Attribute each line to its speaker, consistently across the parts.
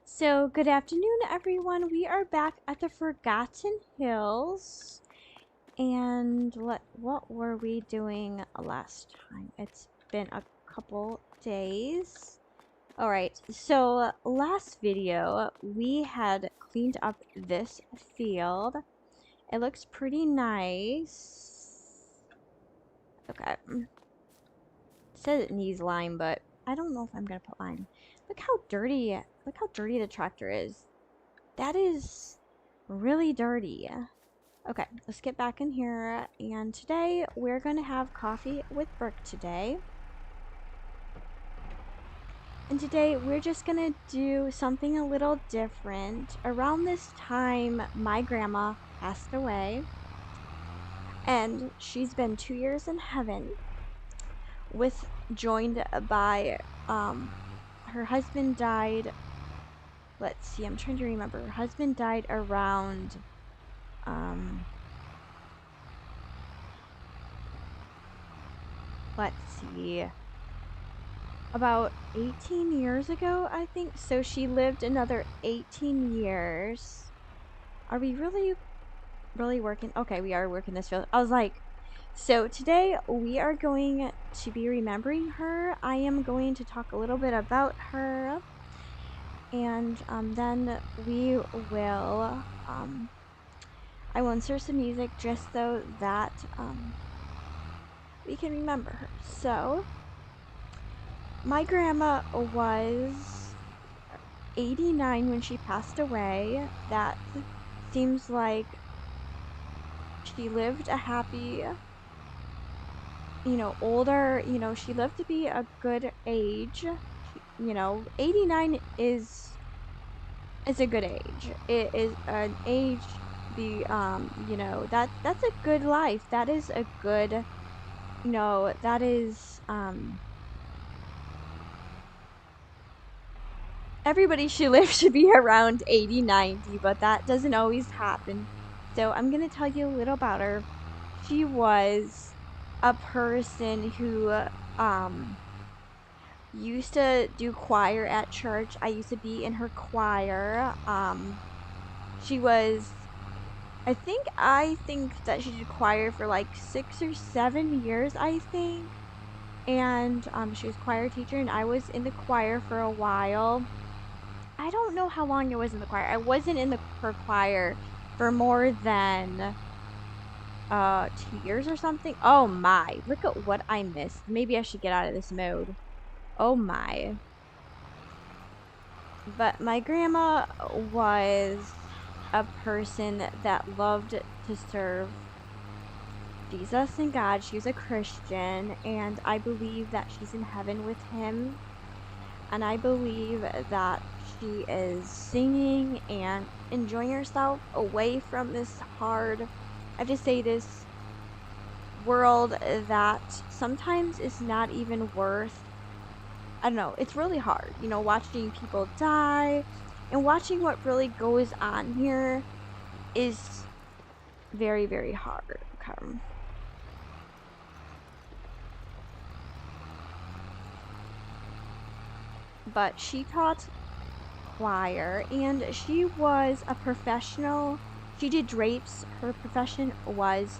Speaker 1: So, good afternoon, everyone. We are back at the Forgotten Hills. And what were we doing last time? It's been a couple days. All right. So, last video, we had cleaned up this field. It looks pretty nice. Okay. It says it needs lime, but I don't know if I'm going to put lime. Look how dirty the tractor is. That is really dirty. Okay, let's get back in here. And today we're going to have coffee with Brook today. And today we're just going to do something a little different. Around this time, my grandma passed away. And she's been 2 years in heaven with joined by her husband died. Let's see, I'm trying to remember. Her husband died around let's see, about 18 years ago, I think. So she lived another 18 years. Are we really working? Okay, we are working this field. I was like, so today we are going to be remembering her. I am going to talk a little bit about her. And then I will insert some music just so that we can remember her. So, my grandma was 89 when she passed away. That seems like she lived a happy, older, she lived to be a good age. 89 is a good age. It is an age that's a good life. That is a good, that is everybody should live to be around 80, 90, but that doesn't always happen. So I'm going to tell you a little about her. She was a person who used to do choir at church. I used to be in her choir. She was, I think that she did choir for like 6 or 7 years, I think. And she was choir teacher, and I was in the choir for a while. I don't know how long I was in the choir. I wasn't in her choir for more than 2 years or something. Oh my, look at what I missed. Maybe I should get out of this mode. Oh my. But my grandma was a person that loved to serve Jesus and God. She was a Christian, and I believe that she's in heaven with him. And I believe that she is singing and enjoying herself away from this hard, I have to say, this world that sometimes is not even worth, I don't know, it's really hard, watching people die and watching what really goes on here is very, very hard. Okay. But she taught choir, and she was a professional. She did drapes. Her profession was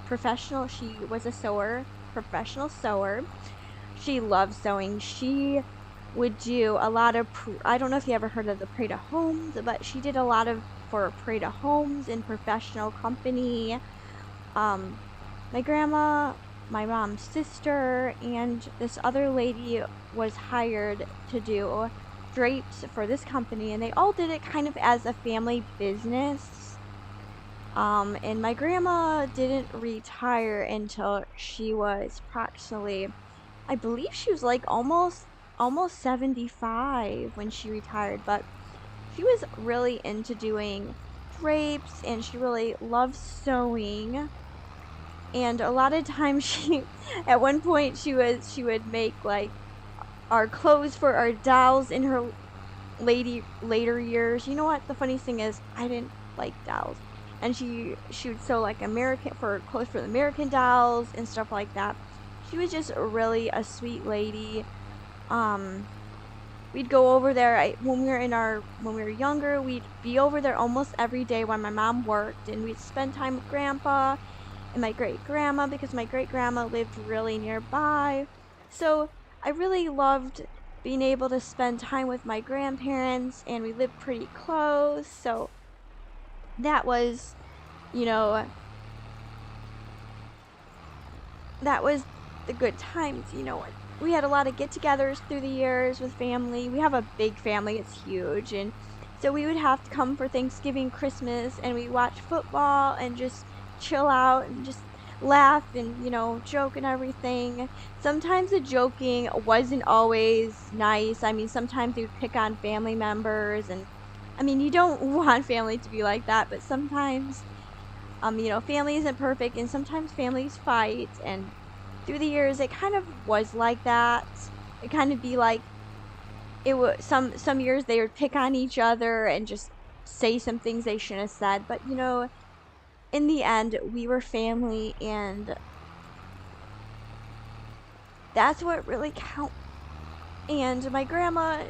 Speaker 1: professional. She was a sewer, professional sewer. She loved sewing. She would do a lot of, I don't know if you ever heard of the Prada Homes, but she did a lot of for Prada Homes in professional company. My grandma, my mom's sister, and this other lady was hired to do drapes for this company, and they all did it kind of as a family business. And my grandma didn't retire until she was approximately, I believe she was like almost 75 when she retired, but she was really into doing drapes, and she really loved sewing. And a lot of times at one point she would make like our clothes for our dolls in her later years. You know what? The funniest thing is I didn't like dolls, and she would sew like clothes for the American dolls and stuff like that. She was just really a sweet lady. we'd go over there. When we were younger, we'd be over there almost every day when my mom worked, and we'd spend time with grandpa and my great grandma because my great grandma lived really nearby. So I really loved being able to spend time with my grandparents, and we lived pretty close. So that was, you know, that was the good times, we had a lot of get-togethers through the years with family. We have a big family, it's huge, and so we would have to come for Thanksgiving, Christmas, and we watch football and just chill out and just laugh and joke and everything. Sometimes the joking wasn't always nice. I mean, sometimes you'd pick on family members, and I mean, you don't want family to be like that, but sometimes family isn't perfect, and sometimes families fight, and through the years it kind of was like that. It kind of be like it was some years they would pick on each other and just say some things they shouldn't have said, but in the end we were family, and that's what really counts. And my grandpa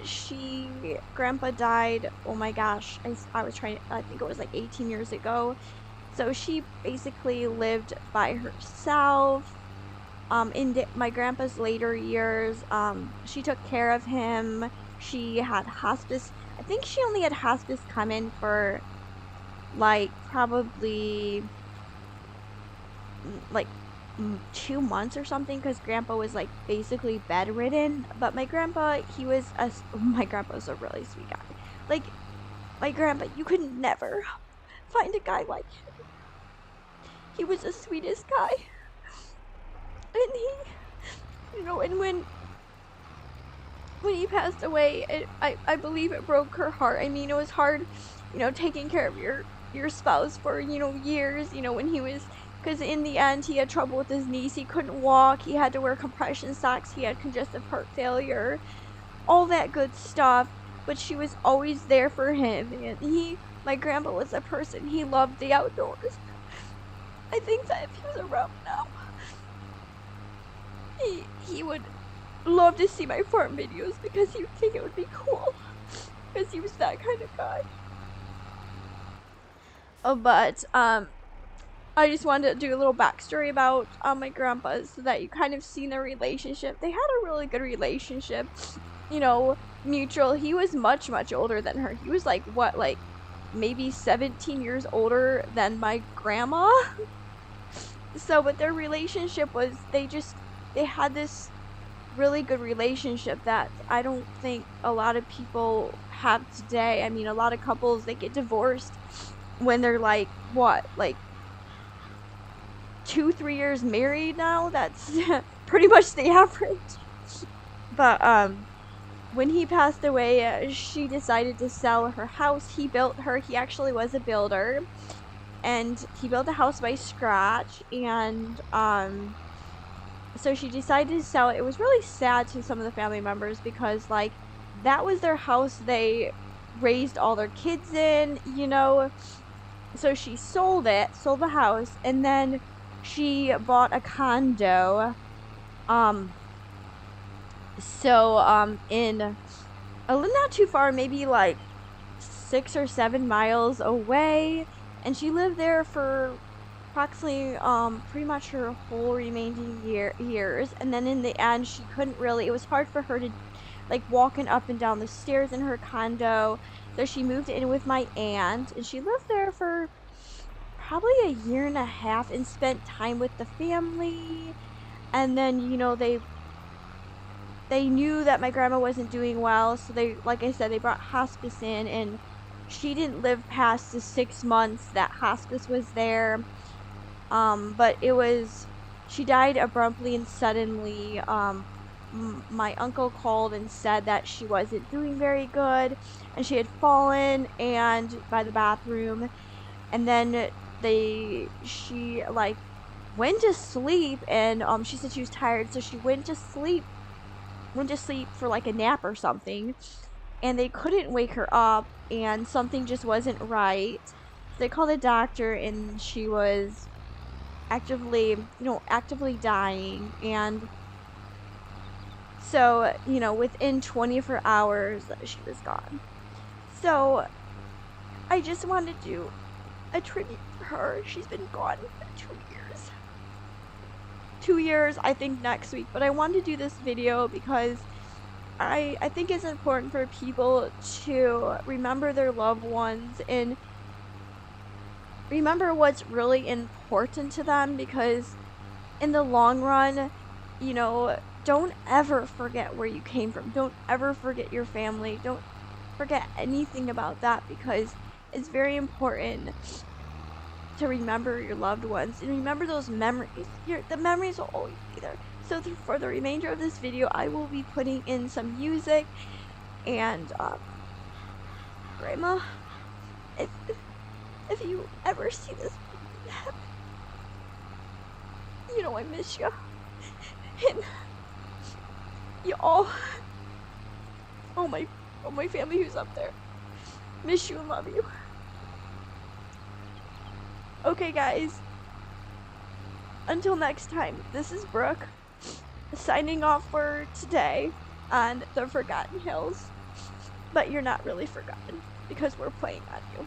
Speaker 1: died, oh my gosh, I think it was like 18 years ago. So she basically lived by herself. In my grandpa's later years, she took care of him. She had hospice. I think she only had hospice come in for like probably like 2 months or something, because grandpa was like basically bedridden. But my grandpa, my grandpa was a really sweet guy. Like my grandpa, you could never find a guy like him. He was the sweetest guy. And and when he passed away, I believe it broke her heart. I mean, it was hard, taking care of your spouse for, years, when he was, because in the end he had trouble with his knees. He couldn't walk. He had to wear compression socks. He had congestive heart failure, all that good stuff. But she was always there for him. And my grandpa was a person, he loved the outdoors. I think that if he was around now, he would love to see my farm videos, because he would think it would be cool, because he was that kind of guy. But I just wanted to do a little backstory about my grandpa, so that you kind of see their relationship. They had a really good relationship, mutual. He was much older than her. He was like maybe 17 years older than my grandma. So, but their relationship was, they had this really good relationship that I don't think a lot of people have today. I mean, a lot of couples, they get divorced when they're like 2-3 years married now. That's pretty much the average. But when he passed away, she decided to sell her house. He actually was a builder, and he built the house by scratch. And so she decided to sell it. It was really sad to some of the family members, because that was their house they raised all their kids in. So she sold the house, and then she bought a condo. In not too far, maybe like 6 or 7 miles away, and she lived there for approximately pretty much her whole remaining years. And then in the end, she couldn't really, it was hard for her to walking up and down the stairs in her condo, so she moved in with my aunt, and she lived there for probably a year and a half and spent time with the family. And then they knew that my grandma wasn't doing well, so like I said, they brought hospice in, and she didn't live past the 6 months that hospice was there. But she died abruptly and suddenly. My uncle called and said that she wasn't doing very good, and she had fallen by the bathroom, and then she went to sleep, and she said she was tired, so she went to sleep for a nap or something, and they couldn't wake her up, and something just wasn't right. So they called a doctor, and she was actively dying. And So, within 24 hours, she was gone. So, I just wanted to a tribute to her. She's been gone for 2 years. 2 years, I think, next week. But I wanted to do this video because I think it's important for people to remember their loved ones and remember what's really important to them, because in the long run, don't ever forget where you came from. Don't ever forget your family. Don't forget anything about that, because it's very important to remember your loved ones and remember those memories. The memories will always be there. So for the remainder of this video, I will be putting in some music. And Grandma, if you ever see this happen, I miss you. And you all my family who's up there, miss you and love you. Okay, guys, until next time, this is Brooke, signing off for today on the Forgotten Hills. But you're not really forgotten, because we're playing on you.